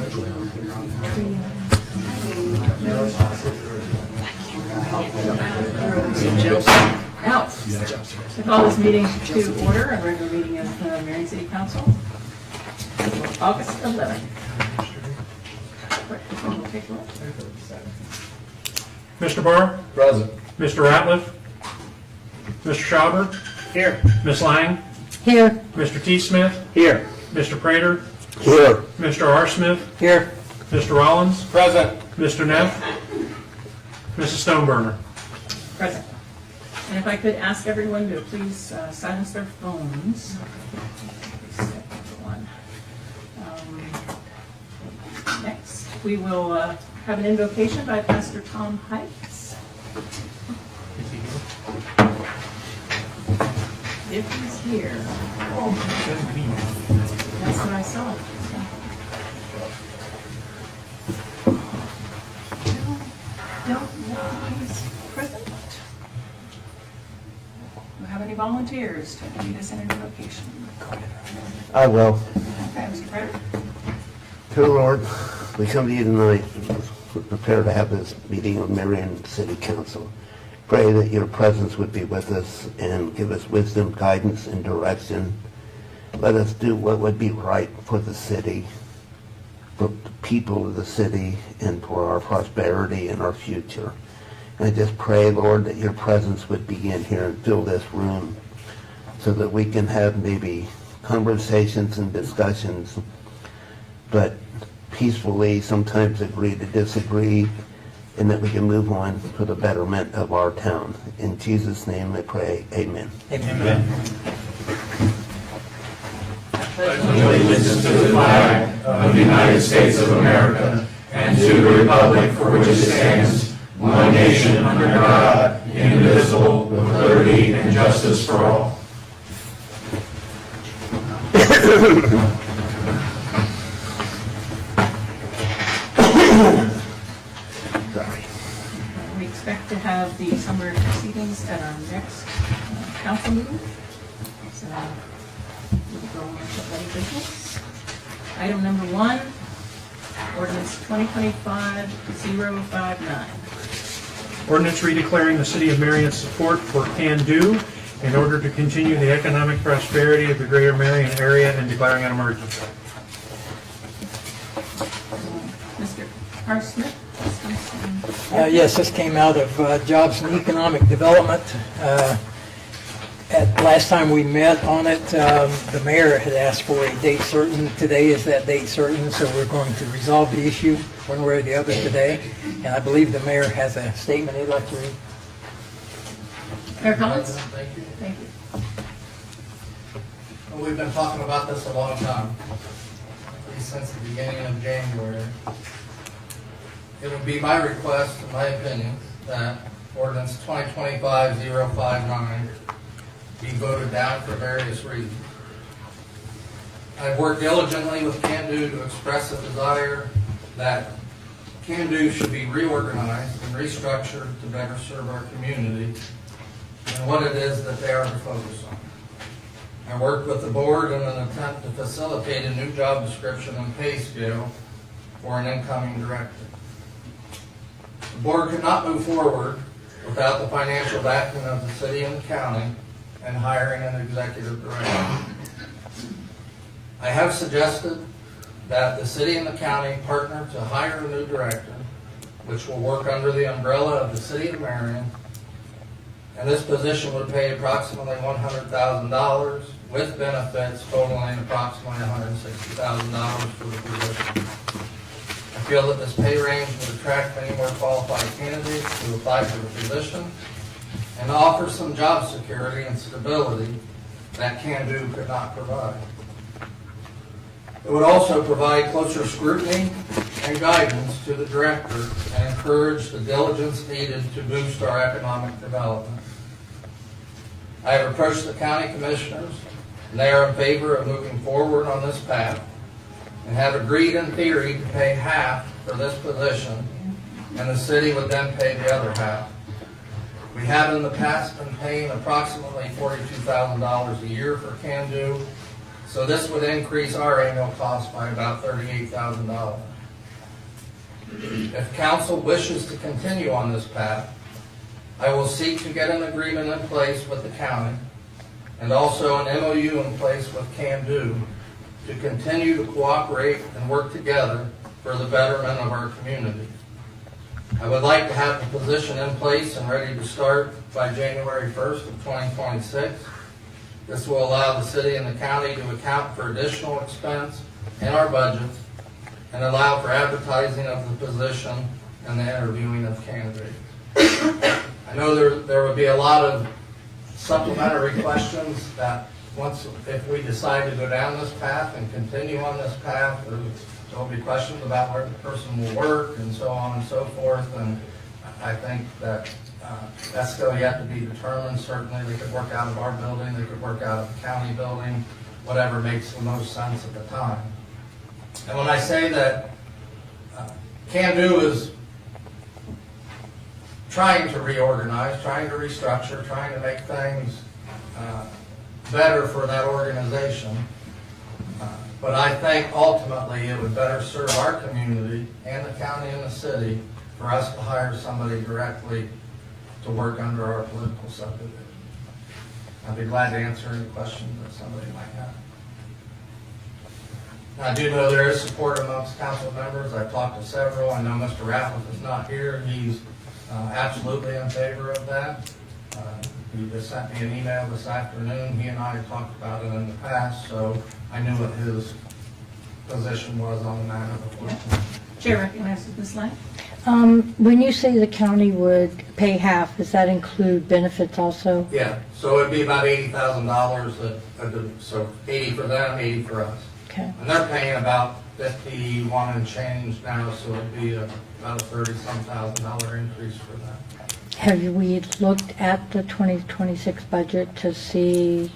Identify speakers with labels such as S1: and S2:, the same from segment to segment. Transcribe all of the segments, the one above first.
S1: Now, I call this meeting to order, a regular meeting of the Marion City Council, August 11th.
S2: Mr. Barr?
S3: Present.
S2: Mr. Ratliff? Mr. Schauber?
S3: Here.
S2: Ms. Lang?
S4: Here.
S2: Mr. T. Smith?
S3: Here.
S2: Mr. Prater?
S3: Here.
S2: Mr. R. Smith?
S3: Here.
S2: Mr. Rollins?
S3: Present.
S2: Mr. Neff? Mrs. Stoneburner?
S1: Present. And if I could ask everyone to please silence their phones. Next, we will have an invocation by Pastor Tom Heights. If he's here. That's what I saw. Don't know if he's present. Do we have any volunteers to lead us in an invocation?
S5: I will.
S1: Okay, Mr. Prater.
S5: Dear Lord, we come to you tonight, prepared to have this meeting of Marion City Council. Pray that your presence would be with us and give us wisdom, guidance, and direction. Let us do what would be right for the city, for the people of the city, and for our prosperity and our future. And I just pray, Lord, that your presence would begin here and fill this room so that we can have maybe conversations and discussions, but peacefully, sometimes agree to disagree, and that we can move on for the betterment of our town. In Jesus' name I pray, amen.
S3: Amen.
S6: Allegiance to the flag of the United States of America and to the republic for which it stands, one nation under God, indivisible, with liberty and justice for all.
S5: Sorry.
S1: We expect to have the summer proceedings at our next council meeting. So we'll go on to any business. Item number 1, ordinance 2025-059.
S2: Ordinance redeclaring the City of Marion's support for Can Do in order to continue the economic prosperity of the greater Marion area and declaring an emergency.
S1: Mr. R. Smith?
S4: Yes, this came out of Jobs and Economic Development. Last time we met on it, the mayor had asked for a date certain. Today is that date certain, so we're going to resolve the issue one way or the other today. And I believe the mayor has a statement he'd like to read.
S1: Mayor Collins?
S3: Thank you.
S1: Thank you.
S3: Well, we've been talking about this a long time, at least since the beginning of January. It would be my request, in my opinion, that ordinance 2025-059 be voted down for various reasons. I've worked diligently with Can Do to express a desire that Can Do should be reorganized and restructured to better serve our community and what it is that they are to focus on. I worked with the board in an attempt to facilitate a new job description and pay scale for an incoming director. The board could not move forward without the financial backing of the city and the county and hiring an executive director. I have suggested that the city and the county partner to hire a new director, which will work under the umbrella of the City of Marion, and this position would pay approximately $100,000 with benefits totaling approximately $160,000 for the position. I feel that this pay range would attract many more qualified candidates to apply for the position and offer some job security and stability that Can Do could not provide. It would also provide closer scrutiny and guidance to the director and encourage the diligence needed to boost our economic development. I have approached the county commissioners, and they are in favor of moving forward on this path and have agreed in theory to pay half for this position, and the city would then pay the other half. We have in the past been paying approximately $42,000 a year for Can Do, so this would increase our annual cost by about $38,000. If council wishes to continue on this path, I will seek to get an agreement in place with the county and also an MOU in place with Can Do to continue to cooperate and work together for the betterment of our community. I would like to have the position in place and ready to start by January 1st of 2026. This will allow the city and the county to account for additional expense in our budgets and allow for advertising of the position and the interviewing of candidates. I know there would be a lot of supplementary questions that if we decide to go down this path and continue on this path, there'll be questions about where the person will work and so on and so forth. And I think that that's still yet to be determined. Certainly they could work out of our building, they could work out of the county building, whatever makes the most sense at the time. And when I say that Can Do is trying to reorganize, trying to restructure, trying to make things better for that organization, but I think ultimately it would better serve our community and the county and the city for us to hire somebody directly to work under our political subdivision. I'd be glad to answer any questions that somebody might have. I do know there is support amongst council members. I've talked to several. I know Mr. Ratliff is not here. He's absolutely in favor of that. He just sent me an email this afternoon. He and I had talked about it in the past, so I knew what his position was on the matter before.
S1: Chair recognizes Ms. Lang.
S7: When you say the county would pay half, does that include benefits also?
S3: Yeah, so it'd be about $80,000, so 80 for them, 80 for us.
S7: Okay.
S3: And they're paying about 51 and change now, so it'd be about a $30-some thousand increase for them.
S7: Have we looked at the 2026 budget to see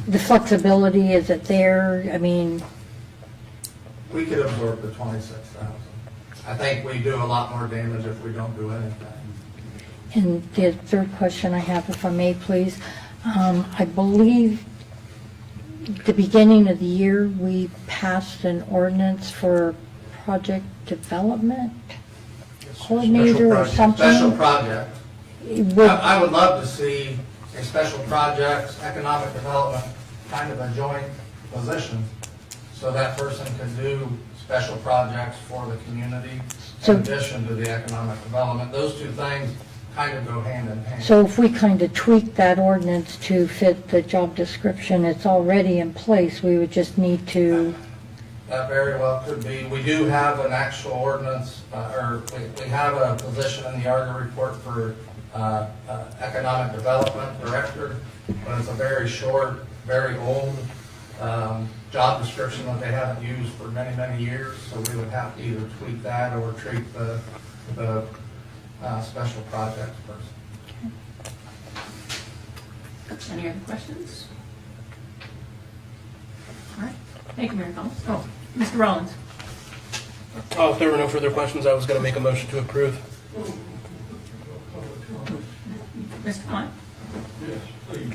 S7: the flexibility? Is it there? I mean,
S3: We could absorb the 26,000. I think we do a lot more damage if we don't do anything.
S7: and the third question I have, if I may, please, I believe the beginning of the year, we passed an ordinance for project development coordinator or something.
S3: Special project.
S7: Would-
S3: I would love to see a special projects, economic development, kind of a joint position, so that person can do special projects for the community
S7: So-
S3: in addition to the economic development. Those two things kind of go hand in hand.
S7: So if we kind of tweak that ordinance to fit the job description, it's already in place, we would just need to,
S3: That very well could be. We do have an actual ordinance, or we have a position in the ARGA report for economic development director, but it's a very short, very old job description that they haven't used for many, many years, so we would have to either tweak that or treat the special projects person.
S1: Any other questions? All right. Thank you, Mayor Collins. Oh, Mr. Rollins.
S8: If there were no further questions, I was going to make a motion to approve.
S1: Mr. Klein.
S6: Yes, please.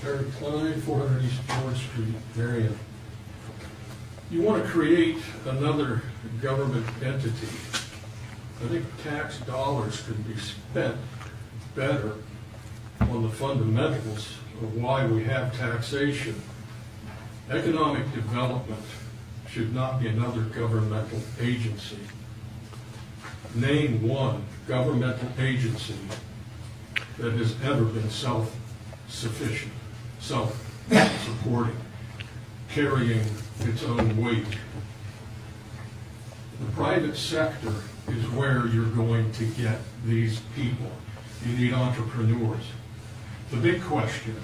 S6: Terry Klein, 400 East George Street, Marion. You want to create another government entity. I think tax dollars could be spent better on the fundamentals of why we have taxation. Economic development should not be another governmental agency. Name one governmental agency that has ever been self-sufficient, self-supporting, carrying its own weight. The private sector is where you're going to get these people. You need entrepreneurs. The big question,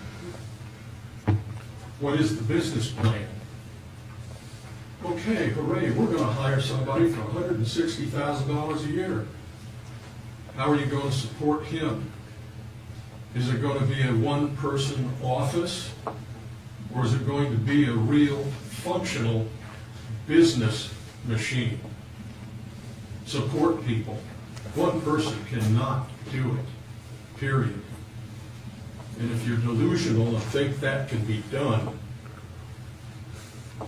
S6: what is the business plan? Okay, hooray, we're going to hire somebody for $160,000 a year. How are you going to support him? Is it going to be a one-person office, or is it going to be a real functional business machine? Support people. One person cannot do it, period.
S9: And if you're delusional and think that can be done,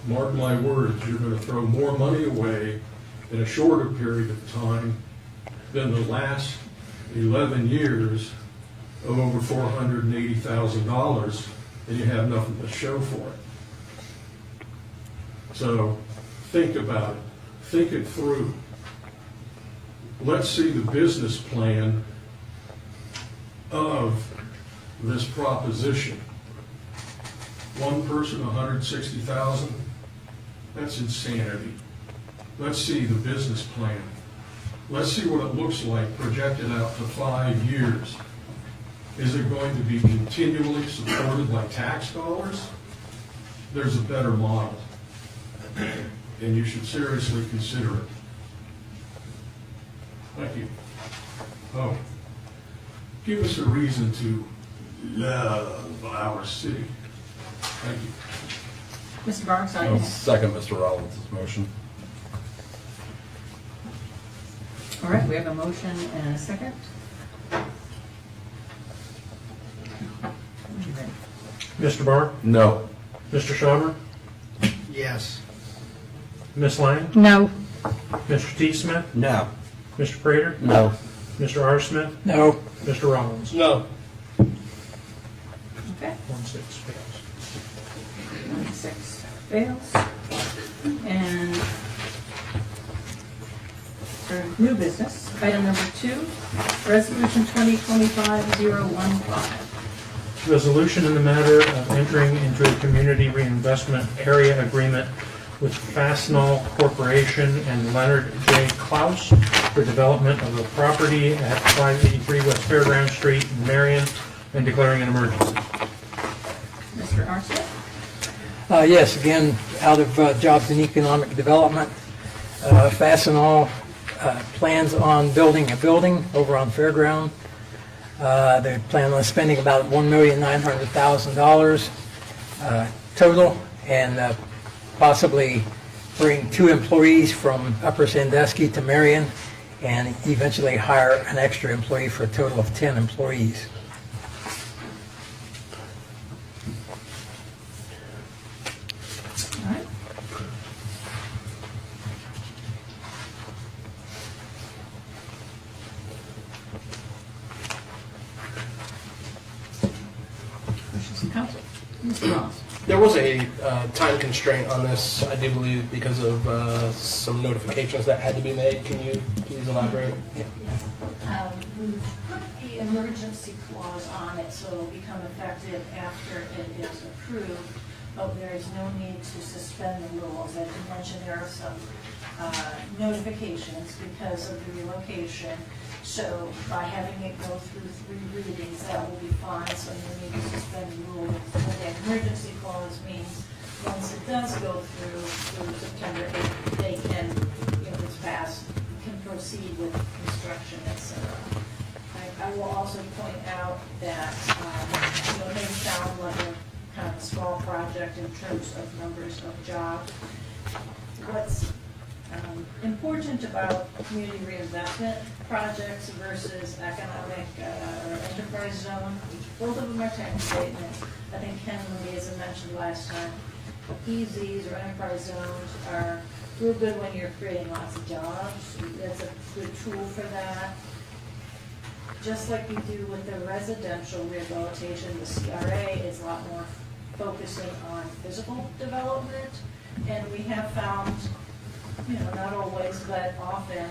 S9: mark my words, you're going to throw more money away in a shorter period of time than the last 11 years of over $480,000, and you have nothing to show for it. So think about it. Think it through. Let's see the business plan of this proposition. One person, 160,000, that's insanity. Let's see the business plan. Let's see what it looks like projected out to 5 years. Is it going to be continually supported by tax dollars? There's a better model, and you should seriously consider it. Thank you. Oh, give us a reason to love our city. Thank you.
S1: Mr. Barnes,
S6: I'll second Mr. Rollins' motion.
S1: All right, we have a motion and a second.
S2: Mr. Barr?
S6: No.
S2: Mr. Schauber?
S8: Yes.
S2: Ms. Lang?
S7: No.
S2: Mr. T. Smith?
S5: No.
S2: Mr. Prater?
S5: No.
S2: Mr. R. Smith?
S4: No.
S2: Mr. Rollins?
S8: No.
S1: Okay,
S2: 1-6 fails.
S1: 6 fails. And for new business, item number 2, resolution 2025-015.
S2: Resolution in the matter of entering into a community reinvestment area agreement with Fastenal Corporation and Leonard J. Klaus for development of a property at 583 West Fairground Street in Marion and declaring an emergency.
S1: Mr. Armstead?
S4: Yes, again, out of Jobs and Economic Development, Fastenal plans on building a building over on Fairground. They plan on spending about $1,900,000 total, and possibly bring 2 employees from Upper Sandusky to Marion, and eventually hire an extra employee for a total of 10 employees.
S1: All right. Questions of council? Mr. Ross?
S8: There was a time constraint on this, I do believe, because of some notifications that had to be made. Can you please elaborate?
S10: We put the emergency clause on it, so it'll become effective after it is approved, but there is no need to suspend the rules. As you mentioned, there are some notifications because of the relocation, so by having it go through 3 readings, that will be fine, so no need to suspend the rule. But the emergency clause means once it does go through September 8th, they can, if it's passed, can proceed with construction, etc. I will also point out that it may sound like a kind of a small project in terms of numbers of jobs. What's important about community reinvestment projects versus economic or enterprise zone, both of them are tax statements. I think Ken Louise mentioned last time, EZs or enterprise zones are real good when you're creating lots of jobs. That's a good tool for that. Just like we do with the residential rehabilitation, the CRA is a lot more focusing on physical development. And we have found, not always, but often,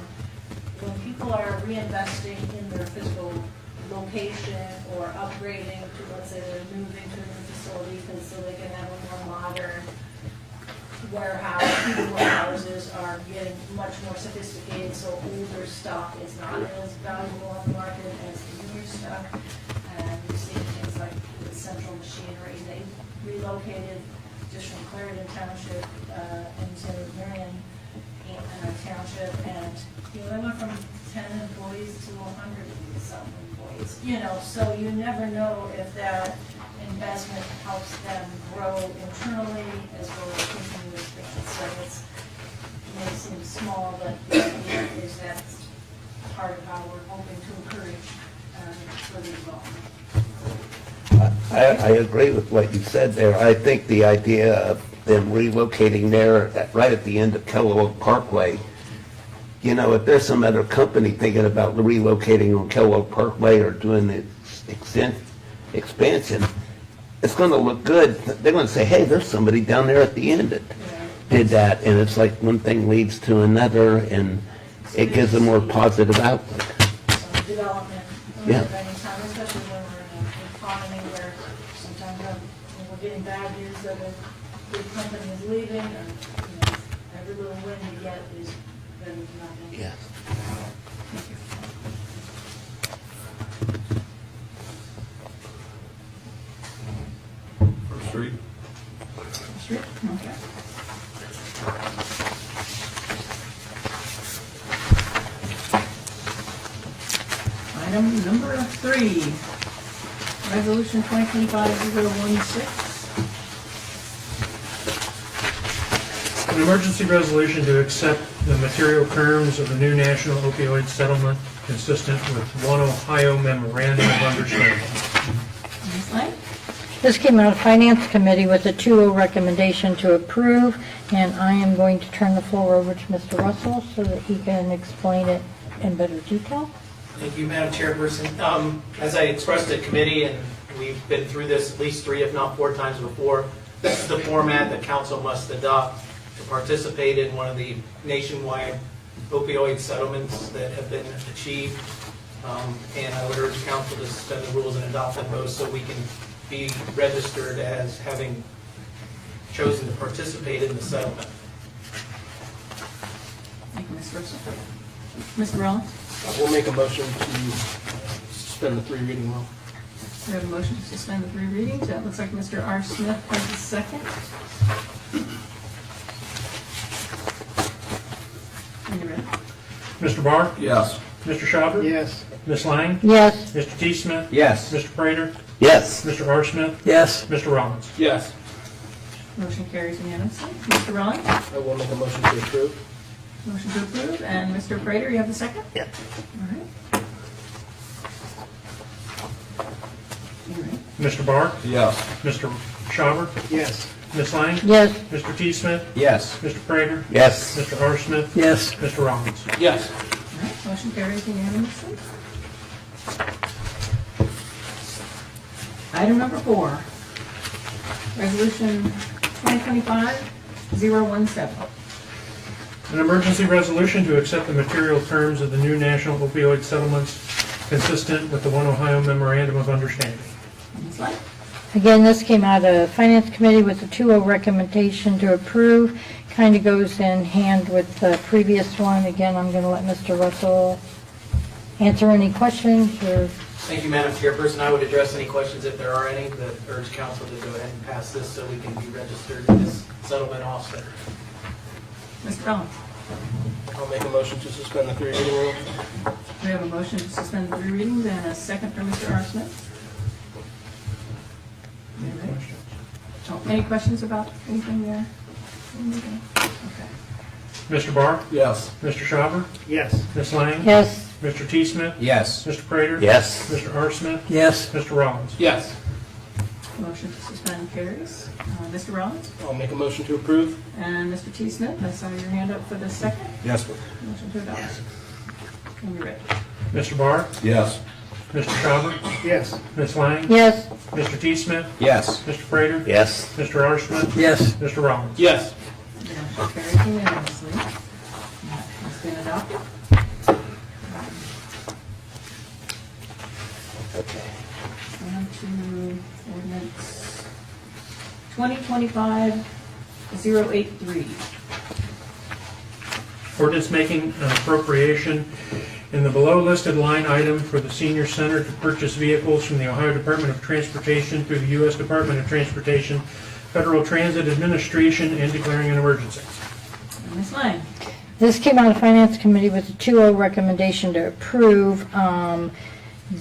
S10: when people are reinvesting in their physical location or upgrading to, let's say they're moving to a new facility so they can have a more modern warehouse, even warehouses are getting much more sophisticated, so older stuff is not as valuable on the market as the newer stuff. And we've seen things like with Central Machinery, they relocated just from Clarendon Township into Marion Township, and they went from 10 employees to 100 and some employees. So you never know if that investment helps them grow internally as well as continue to expand. So it may seem small, but the idea is that's part of how we're hoping to encourage further development.
S5: I agree with what you said there. I think the idea of them relocating there right at the end of Kellogg Parkway, you know, if there's some other company thinking about relocating on Kellogg Parkway or doing the expansion, it's going to look good. They're going to say, hey, there's somebody down there at the end that did that. And it's like one thing leads to another, and it gives a more positive outlook.
S10: Some development
S5: Yeah.
S10: of any time, especially when we're in an economy where sometimes we're getting bad news that a big company is leaving, or, every little win you get is better than nothing.
S5: Yes.
S9: First read.
S1: Street, okay. Item number 3, Resolution 2025-016.
S2: An emergency resolution to accept the material terms of the new national opioid settlement consistent with One Ohio Memorandum of Understanding.
S1: Ms. Lang?
S7: This came out of Finance Committee with a 2-0 recommendation to approve, and I am going to turn the floor over to Mr. Russell so that he can explain it in better detail.
S8: Thank you, Madam Chairperson. As I expressed at committee, and we've been through this at least 3, if not 4 times before, this is the format that council must adopt to participate in one of the nationwide opioid settlements that have been achieved. And I would urge council to suspend the rules and adopt them both so we can be registered as having chosen to participate in the settlement.
S1: Thank you, Ms. Russell. Mr. Rollins?
S8: We'll make a motion to suspend the 3 reading rule.
S1: We have a motion to suspend the 3 readings. That looks like Mr. R. Smith has a second. Are you ready?
S2: Mr. Barr?
S3: Yes.
S2: Mr. Schauber?
S4: Yes.
S2: Ms. Lang?
S7: Yes.
S2: Mr. T. Smith?
S3: Yes.
S2: Mr. Prater?
S5: Yes.
S2: Mr. R. Smith?
S4: Yes.
S2: Mr. Rollins?
S8: Yes.
S1: Motion carries unanimously. Mr. Rollins?
S8: I will make a motion to approve.
S1: Motion to approve. And Mr. Prater, you have the second?
S5: Yep.
S1: All right. You ready?
S2: Mr. Barr?
S3: Yes.
S2: Mr. Schauber?
S4: Yes.
S2: Ms. Lang?
S7: Yes.
S2: Mr. T. Smith?
S3: Yes.
S2: Mr. Prater?
S5: Yes.
S2: Mr. R. Smith?
S4: Yes.
S2: Mr. Rollins?
S8: Yes.
S1: All right, motion carries unanimously. Item number 4, Resolution 2025-017.
S2: An emergency resolution to accept the material terms of the new national opioid settlements consistent with the One Ohio Memorandum of Understanding.
S1: Ms. Lang?
S7: Again, this came out of Finance Committee with a 2-0 recommendation to approve. Kind of goes in hand with the previous one. Again, I'm going to let Mr. Russell answer any questions or...
S8: Thank you, Madam Chairperson. I would address any questions if there are any, but urge council to go ahead and pass this so we can be registered in this settlement also.
S1: Mr. Rollins?
S8: I'll make a motion to suspend the 3 reading rule.
S1: We have a motion to suspend the 3 readings and a second from Mr. R. Smith. You ready? Oh, any questions about anything there? Okay.
S2: Mr. Barr?
S3: Yes.
S2: Mr. Schauber?
S4: Yes.
S2: Ms. Lang?
S7: Yes.
S2: Mr. T. Smith?
S3: Yes.
S2: Mr. Prater?
S5: Yes.
S2: Mr. R. Smith?
S4: Yes.
S2: Mr. Rollins?
S8: Yes.
S1: Motion to suspend carries. Mr. Rollins?
S8: I'll make a motion to approve.
S1: And Mr. T. Smith, I saw your hand up for the second.
S3: Yes.
S1: Motion to adopt. And you're ready.
S2: Mr. Barr?
S3: Yes.
S2: Mr. Schauber?
S4: Yes.
S2: Ms. Lang?
S7: Yes.
S2: Mr. T. Smith?
S3: Yes.
S2: Mr. Prater?
S5: Yes.
S2: Mr. R. Smith?
S4: Yes.
S2: Mr. Rollins?
S8: Yes.
S1: Motion carries unanimously. That has been adopted.
S5: Okay.
S1: On to ordinance 2025-083.
S2: Ordinance making an appropriation in the below-listed line item for the senior center to purchase vehicles from the Ohio Department of Transportation through the U.S. Department of Transportation, Federal Transit Administration, and declaring an emergency.
S1: Ms. Lang?
S7: This came out of Finance Committee with a 2-0 recommendation to approve.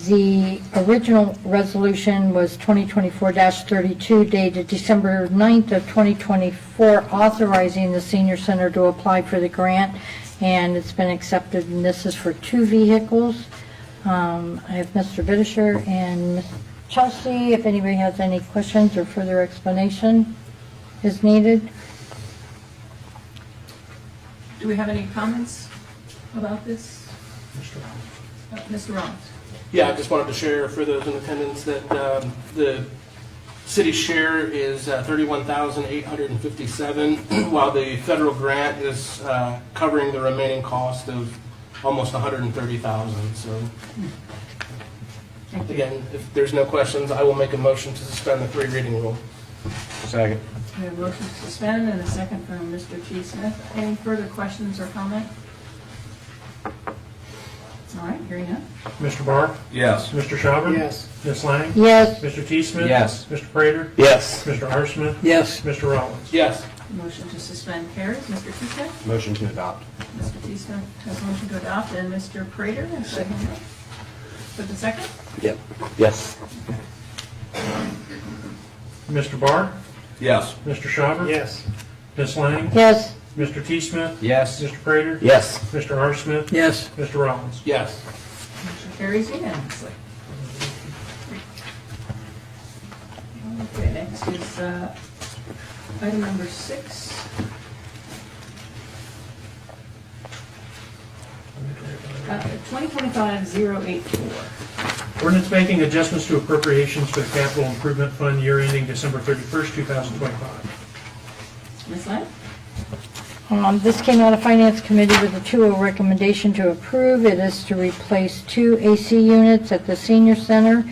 S7: The original resolution was 2024-32 dated December 9th of 2024, authorizing the senior center to apply for the grant, and it's been accepted, and this is for 2 vehicles. I have Mr. Bidisher and Chelsea, if anybody has any questions or further explanation is needed.
S1: Do we have any comments about this?
S2: Mr. Rollins.
S1: Mr. Rollins?
S8: Yeah, I just wanted to share for those in attendance that the city share is $31,857, while the federal grant is covering the remaining cost of almost $130,000. So again, if there's no questions, I will make a motion to suspend the 3 reading rule.
S6: Second.
S1: We have a motion to suspend and a second from Mr. T. Smith. Any further questions or comment? All right, hearing none.
S2: Mr. Barr?
S6: Yes.
S2: Mr. Schauber?
S4: Yes.
S2: Ms. Lang?
S7: Yes,
S2: Mr. T. Smith?
S6: Yes.
S2: Mr. Prater?
S5: Yes.
S2: Mr. R. Smith?
S4: Yes.
S2: Mr. Rollins?
S8: Yes.
S1: Motion to suspend carries. Mr. T. Smith?
S6: Motion to adopt.
S1: Mr. T. Smith has a motion to adopt, and Mr. Prater has second. With the second?
S5: Yep. Yes.
S2: Mr. Barr?
S6: Yes.
S2: Mr. Schauber?
S4: Yes.
S2: Ms. Lang?
S7: yes,
S2: Mr. T. Smith?
S6: Yes.
S2: Mr. Prater?
S5: Yes.
S2: Mr. R. Smith?
S4: Yes.
S2: Mr. Rollins?
S8: Yes.
S1: Motion carries unanimously. Okay, next is item number 6. Uh, 2025-084.
S2: Ordinance making adjustments to appropriations for the capital improvement fund year ending December 31st, 2025.
S1: Ms. Lang?
S7: This came out of Finance Committee with a 2-0 recommendation to approve. It is to replace 2 AC units at the senior center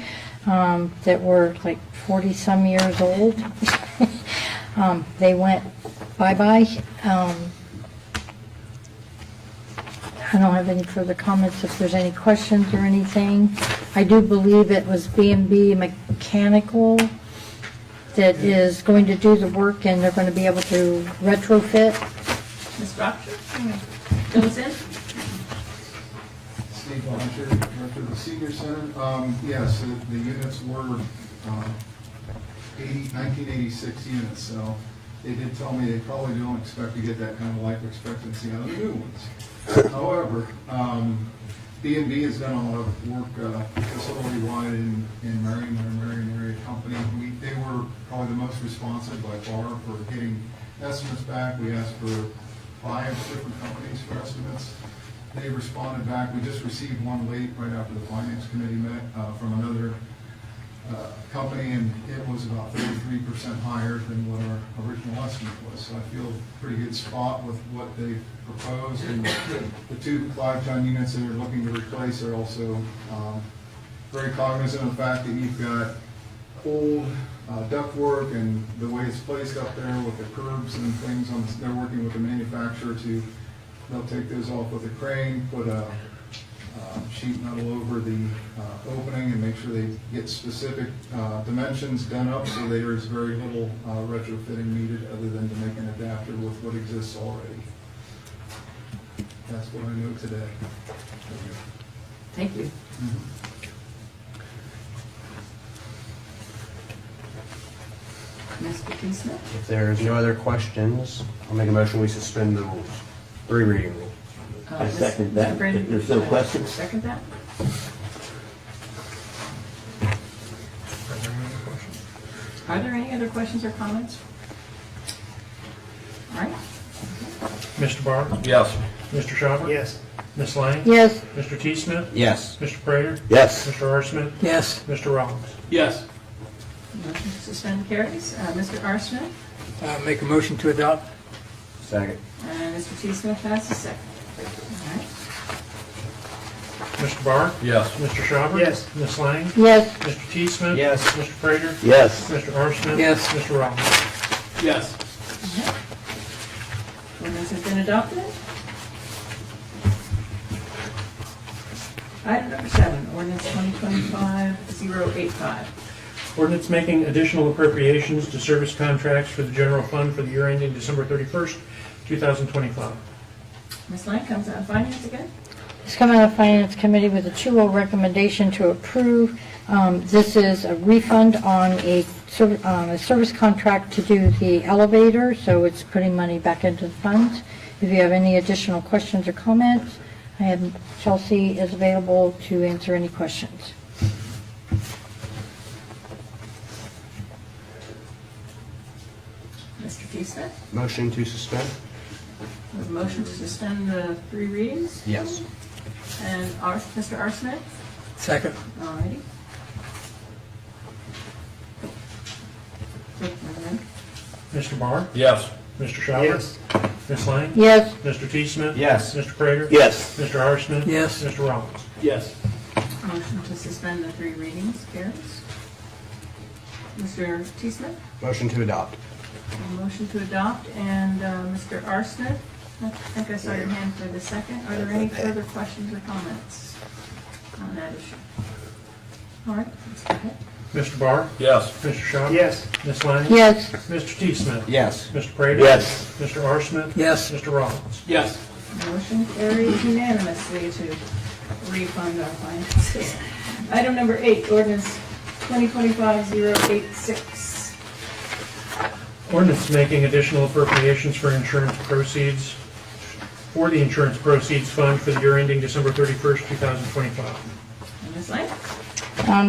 S7: that were like 40-some years old. They went bye-bye. I don't have any further comments if there's any questions or anything. I do believe it was B&B Mechanical that is going to do the work, and they're going to be able to retrofit.
S1: Ms. Proctor? Fill us in?
S11: Steve Blanchard, Director of the Senior Center. Yes, the units were 1986 units, so they did tell me they probably don't expect to get that kind of life expectancy out of the new ones. However, B&B has done a lot of work facility-wide in Marion, our Marion area company. They were probably the most responsive by far for getting estimates back. We asked for 5 different companies for estimates. They responded back. We just received one late right after the Finance Committee met from another company, and it was about 33% higher than what our original estimate was. So I feel a pretty good spot with what they proposed. And the 2 5-ton units that they're looking to replace are also very cognizant of the fact that you've got old ductwork and the way it's placed up there with the curbs and things. They're working with the manufacturer they'll take those off with a crane, put a sheet metal over the opening and make sure they get specific dimensions done up so there's very little retrofitting needed other than to make an adapter with what exists already. That's what I know today.
S1: Thank you. Mr. T. Smith?
S6: If there's no other questions, I'll make a motion we suspend the rules. 3 reading rule.
S5: I second that.
S1: Mr. Brady,
S5: If there's no questions.
S1: Second that? Are there any other questions or comments? All right.
S2: Mr. Barr?
S6: Yes.
S2: Mr. Schauber?
S4: Yes.
S2: Ms. Lang?
S7: yes,
S2: Mr. T. Smith?
S6: Yes.
S2: Mr. Prater?
S5: Yes.
S2: Mr. R. Smith?
S4: Yes.
S2: Mr. Rollins?
S8: Yes.
S1: Motion to suspend carries. Mr. R. Smith?
S4: Make a motion to adopt.
S6: Second.
S1: And Mr. T. Smith has the second. All right.
S2: Mr. Barr?
S6: Yes.
S2: Mr. Schauber?
S4: Yes.
S2: Ms. Lang?
S7: yes,
S2: Mr. T. Smith?
S6: Yes.
S2: Mr. Prater?
S5: Yes.
S2: Mr. R. Smith?
S4: Yes.
S2: Mr. Rollins?
S8: Yes.
S1: Ordinance has been adopted. Item number 7, ordinance 2025-085.
S2: Ordinance making additional appropriations to service contracts for the general fund for the year ending December 31st, 2025.
S1: Ms. Lang comes out of finance again.
S7: it's come out of Finance Committee with a 2-0 recommendation to approve. This is a refund on a service contract to do the elevator, so it's putting money back into the funds. If you have any additional questions or comments, Chelsea is available to answer any questions.
S1: T-Smith.
S12: Motion to suspend?
S1: We have a motion to suspend the 3 readings.
S12: Yes.
S1: And Mr. R. Smith.
S4: Second.
S1: All righty.
S2: Mr. Barr?
S6: Yes.
S2: Mr. Schauber?
S4: Yes.
S2: Ms. Lang?
S7: Yes.
S2: Mr. T. Smith?
S12: Yes.
S2: Mr. Prater?
S5: Yes.
S2: Mr. R. Smith?
S4: Yes.
S2: Mr. Rollins?
S8: Yes.
S1: Motion to suspend the 3 readings carries. Mr. T. Smith.
S12: Motion to adopt?
S1: A motion to adopt, and Mr. R. Smith, I think I saw your hand for the second. Are there any further questions or comments on that issue? All right, let's go ahead.
S2: Mr. Barr?
S6: Yes.
S2: Mr. Schauber?
S4: Yes.
S2: Ms. Lang?
S7: Yes.
S2: Mr. T. Smith?
S12: Yes.
S2: Mr. Prater?
S5: Yes.
S2: Mr. R. Smith?
S4: Yes.
S2: Mr. Rollins?
S8: Yes.
S1: Motion carries unanimously to refund our finances. Item number 8, ordinance 2025-086.
S2: Ordinance making additional appropriations for insurance proceeds, for the insurance proceeds fund for the year ending December 31st, 2025.
S1: Ms. Lang?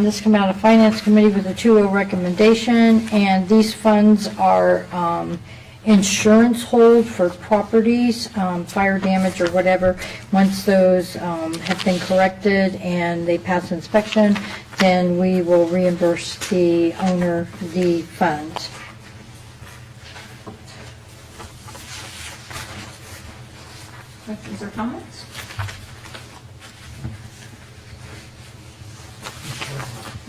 S7: This come out of Finance Committee with a 2-0 recommendation, and these funds are insurance hold for properties, fire damage or whatever. Once those have been corrected and they pass inspection, then we will reimburse the owner the funds.
S1: Questions or comments?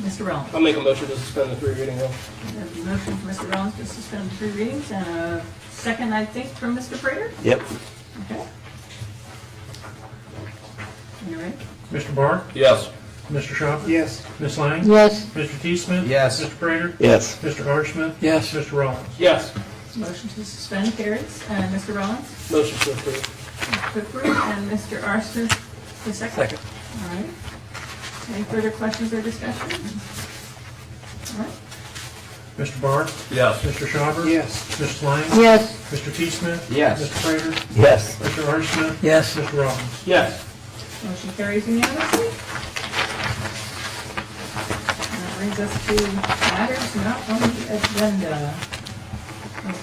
S1: Mr. Rollins?
S8: I'll make a motion to suspend the 3 reading rule.
S1: There's a motion from Mr. Rollins to suspend 3 readings, and a second, I think, from Mr. Prater?
S5: Yep.
S1: Okay. You ready?
S2: Mr. Barr?
S6: Yes.
S2: Mr. Schauber?
S4: Yes.
S2: Ms. Lang?
S7: Yes.
S2: Mr. T. Smith?
S12: Yes.
S2: Mr. Prater?
S5: Yes.
S2: Mr. R. Smith?
S4: Yes.
S2: Mr. Rollins?
S8: Yes.
S1: Motion to suspend carries, and Mr. Rollins?
S8: Motion to approve.
S1: To approve, and Mr. R. Smith, the second?
S4: Second.
S1: All right. Any further questions or discussion? All right.
S2: Mr. Barr?
S6: Yes.
S2: Mr. Schauber?
S4: Yes.
S2: Ms. Lang?
S7: Yes.
S2: Mr. T. Smith?
S12: Yes.
S2: Mr. Prater?
S5: Yes.
S2: Mr. R. Smith?
S4: Yes.
S2: Mr. Rollins?
S8: Yes.
S1: Motion carries unanimously. And that brings us to matters not on the agenda.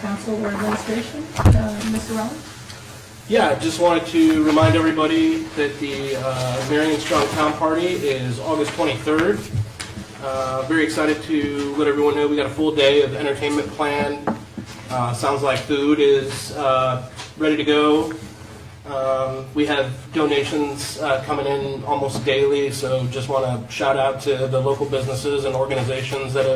S1: Council or administration, Mr. Rollins?
S8: Yeah, I just wanted to remind everybody that the Marion Strong Town Party is August 23rd. Very excited to let everyone know we got a full day of entertainment planned. Sounds like food is ready to go. We have donations coming in almost daily, so just want to shout out to the local businesses and organizations that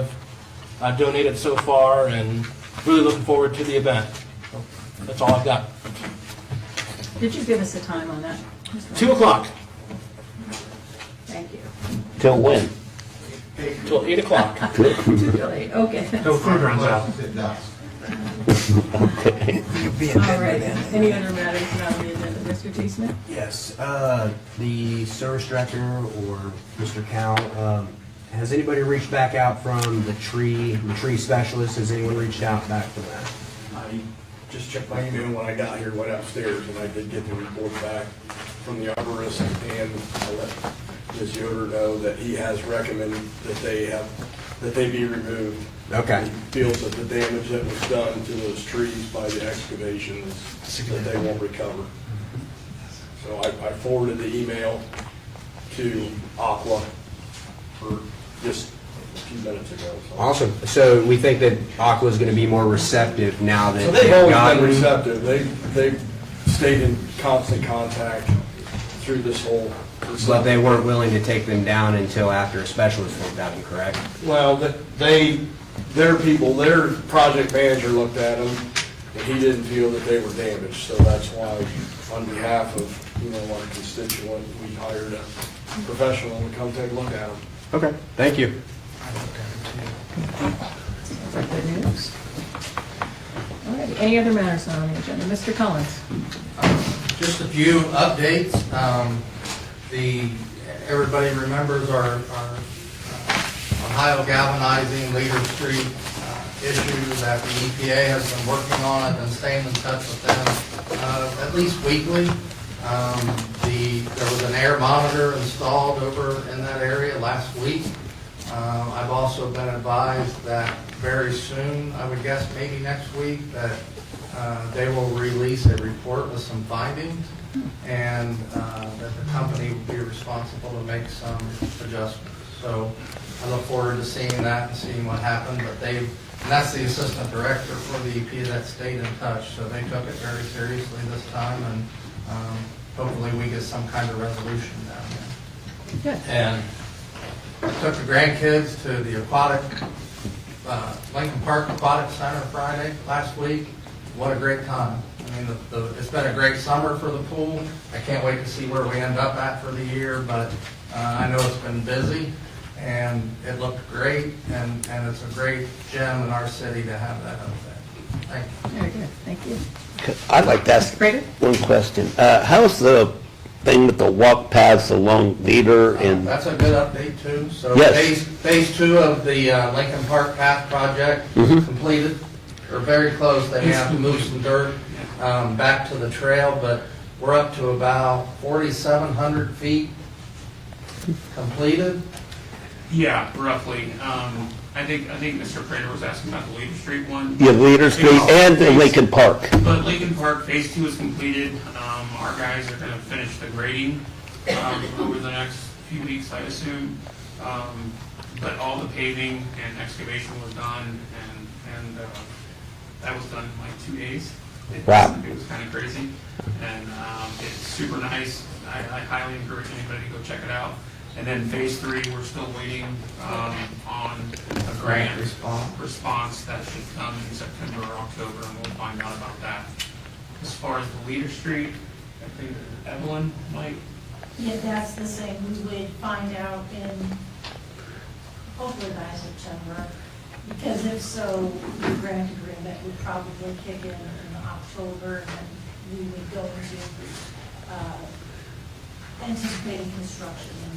S8: have donated so far, and really looking forward to the event. So that's all I've got.
S1: Did you give us a time on that, Mr.
S8: 2
S1: Rollins?
S8: o'clock
S1: Thank you.
S5: Till when?
S8: till 8 o'clock.
S1: 2 till 8, okay.
S2: Till food runs out.
S4: You'll be in
S1: All
S4: bed by
S1: right,
S4: then.
S1: any other matters not on the agenda, Mr. T. Smith?
S12: Yes. The service director or Mr. Cal, has anybody reached back out from the tree specialist? Has anyone reached out back from that?
S13: I just checked my email when I got here, went upstairs, and I did get the report back from the arborist, and I let Ms. Yoder know that he has recommended that they be removed.
S12: Okay.
S13: He feels that the damage that was done to those trees by the excavations, that they won't recover. So I forwarded the email to Aqua for just a few minutes ago. So.
S12: Awesome. So we think that Aqua is going to be more receptive now that
S13: So they've always
S12: gotten-
S13: been receptive. They've stayed in constant contact through this whole.
S12: But they weren't willing to take them down until after a specialist looked at them, correct?
S13: Well, their project manager looked at them, and he didn't feel that they were damaged. So that's why, on behalf of our constituent, we hired a professional to come take a look at them.
S12: Okay. Thank you.
S1: Good news. All right, any other matters not on the agenda? Mr. Collins?
S3: Just a few updates. Everybody remembers our Ohio galvanizing Leader Street issue that the EPA has been working on. I've been staying in touch with them at least weekly. There was an air monitor installed over in that area last week. I've also been advised that very soon, I would guess maybe next week, that they will release a report with some findings, and that the company will be responsible to make some adjustments. So I look forward to seeing that and seeing what happened, but and that's the assistant director for the EP that stayed in touch, so they took it very seriously this time, and hopefully we get some kind of resolution down there.
S1: Good.
S3: And I took the grandkids to the Lincoln Park Aquatic Center Friday, last week. What a great time. I mean, it's been a great summer for the pool. I can't wait to see where we end up at for the year, but I know it's been busy, and it looked great, and it's a great gem in our city to have that up there. Thank you.
S1: Very good, thank you.
S5: I'd like to ask
S1: Prater?
S5: one question. How's the thing with the walk paths along Leader and,
S3: That's a good update too. So
S5: Yes.
S3: phase 2 of the Lincoln Park Path project completed, or very close. They have to move some dirt back to the trail, but we're up to about 4,700 feet completed.
S14: Yeah, roughly. I think Mr. Prater was asking about the Leader Street one.
S5: yeah, Leader Street and the Lincoln Park?
S14: But Lincoln Park Phase 2 is completed. Our guys are going to finish the grading over the next few weeks, I assume. But all the paving and excavation was done, and that was done in like 2 days.
S5: Wow.
S14: It was kind of crazy, and it's super nice. I highly encourage anybody to go check it out. And then Phase 3, we're still waiting on a grant response that should come in September or October, and we'll find out about that. As far as the Leader Street, I think Evelyn might.
S10: Yeah, that's the same. We would find out in, hopefully by September, because if so, the grant agreement would probably kick in October, and then we would go into anticipating construction in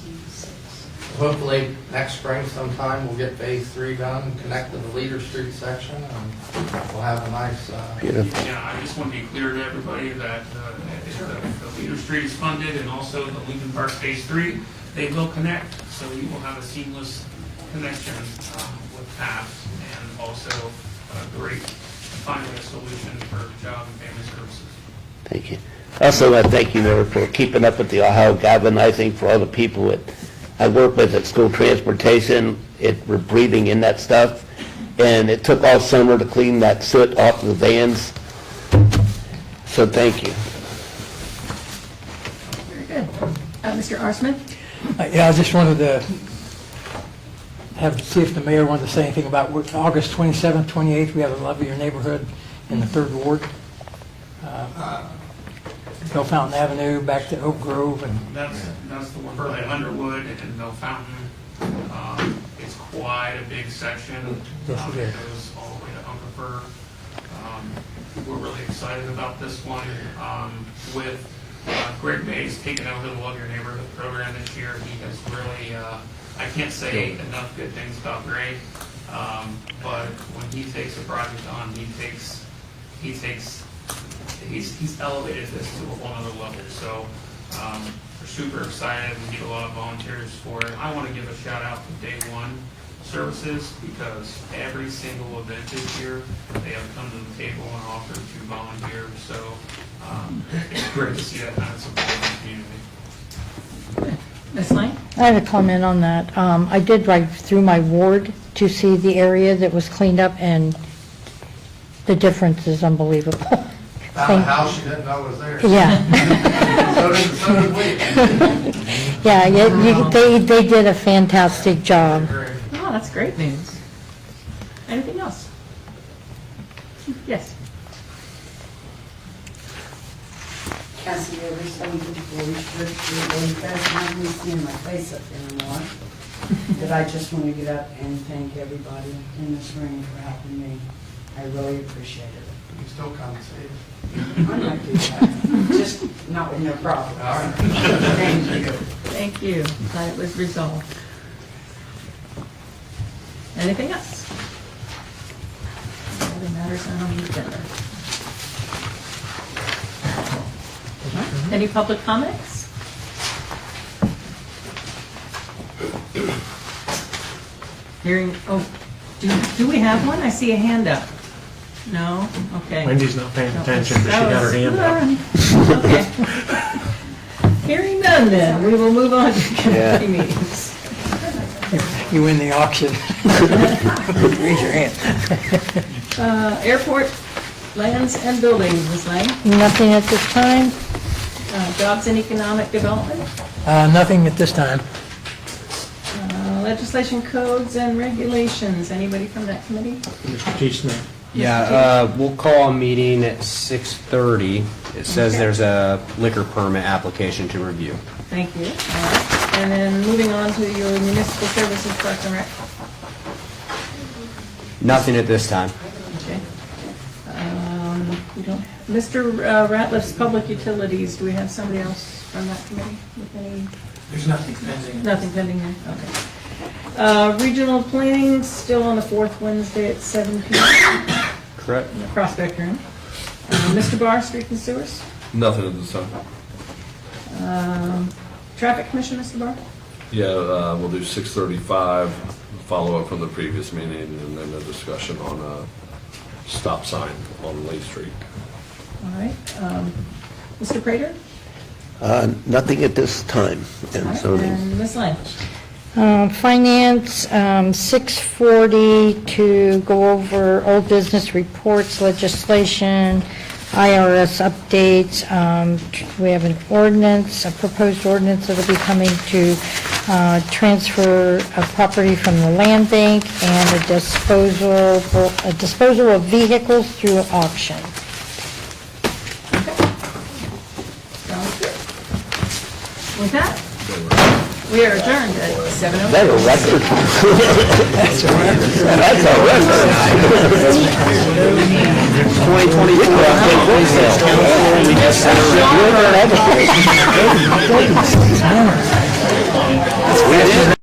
S10: 26.
S3: Hopefully next spring sometime we'll get Phase 3 done and connect to the Leader Street section, and we'll have a nice.
S5: Beautiful.
S14: Yeah, I just want to be clear to everybody that the Leader Street is funded, and also the Lincoln Park Phase 3, they will connect, so you will have a seamless connection with paths, and also finally a solution for job and family services.
S5: Thank you. Also, I thank you, Mayor, for keeping up with the Ohio galvanizing for all the people that I work with at school transportation. We're breathing in that stuff, and it took all summer to clean that soot off the vans. So thank you.
S1: Very good. Mr. Arsman?
S4: Yeah, I just wanted to see if the mayor wanted to say anything about August 27th, 28th. We have a Love Your Neighborhood in the 3rd Ward. Bell Fountain Avenue back to Oak Grove, and
S14: That's the one by Underwood and Mill Fountain. It's quite a big section.
S4: Yes, it is.
S14: It goes all the way to Unkerford. We're really excited about this one. With Greg Mays taking over the Love Your Neighborhood program this year, he has really, I can't say enough good things about Greg, but when he takes a project on, he's elevated this to a whole other level. So we're super excited. We need a lot of volunteers for it. I want to give a shout out to Day One Services, because every single event this year, they have come to the table and offered to volunteer. So it's great to see that kind of support in the community.
S1: Ms. Lang?
S7: I have a comment on that. I did drive through my ward to see the area that was cleaned up, and the difference is unbelievable.
S3: Found a house you didn't know was there.
S7: Yeah.
S3: So did we.
S7: Yeah, they did a fantastic job.
S1: Oh, that's great news. Anything else? Yes.
S15: Cassie, every 74 Street, well, you guys might be seeing my face up there more. But I just want to get up and thank everybody in this room for helping me. I really appreciate it.
S3: You can still come and see us.
S15: I'm not doing that, just not with no problem.
S3: All right.
S15: Thank you.
S1: Thank you. Glad it was resolved. Anything else? Other matters not on the agenda. Any public comments? Hearing, oh, do we have one? I see a hand up. No? Okay.
S2: Wendy's not paying attention, but she got her hand up.
S1: Okay. Hearing none then, we will move on to committee meetings.
S4: You win the auction. Raise your hand.
S1: Airport lands and buildings, Ms. Lang.
S7: Nothing at this time?
S1: Jobs and economic development.
S4: Nothing at this time.
S1: Legislation, codes, and regulations. Anybody from that committee?
S2: Mr. T. Smith.
S12: Yeah, we'll call a meeting at 6:30. It says
S1: Okay.
S12: there's a liquor permit application to review.
S1: Thank you. All right. And then moving on to your municipal services, Parks and Rec.
S12: Nothing at this time.
S1: Okay. We don't, Mr. Ratliff's Public Utilities, do we have somebody else from that committee with any?
S8: There's nothing pending.
S1: Nothing pending there, okay. Regional planning, still on the fourth Wednesday at 7 p.m.
S12: Correct.
S1: in the Prospect Room. Mr. Barr, Street and Sewers.
S6: Nothing at this time.
S1: Traffic Commission, Mr. Barr.
S6: Yeah, we'll do 6:35, follow up from the previous meeting, and then a discussion on a stop sign on Lee Street.
S1: All right. Mr. Prater.
S5: Nothing at this time,
S1: All
S5: and
S1: right.
S5: zoning.
S1: And Ms. Lang.
S7: Finance, 6:40 to go over old business reports, legislation, IRS updates. We have an ordinance, a proposed ordinance that'll be coming to transfer of property from the land bank and a disposal of vehicles through auction.
S1: Sounds good. With that, we are adjourned at 7:00.
S5: That's a record. That's a record. 2024.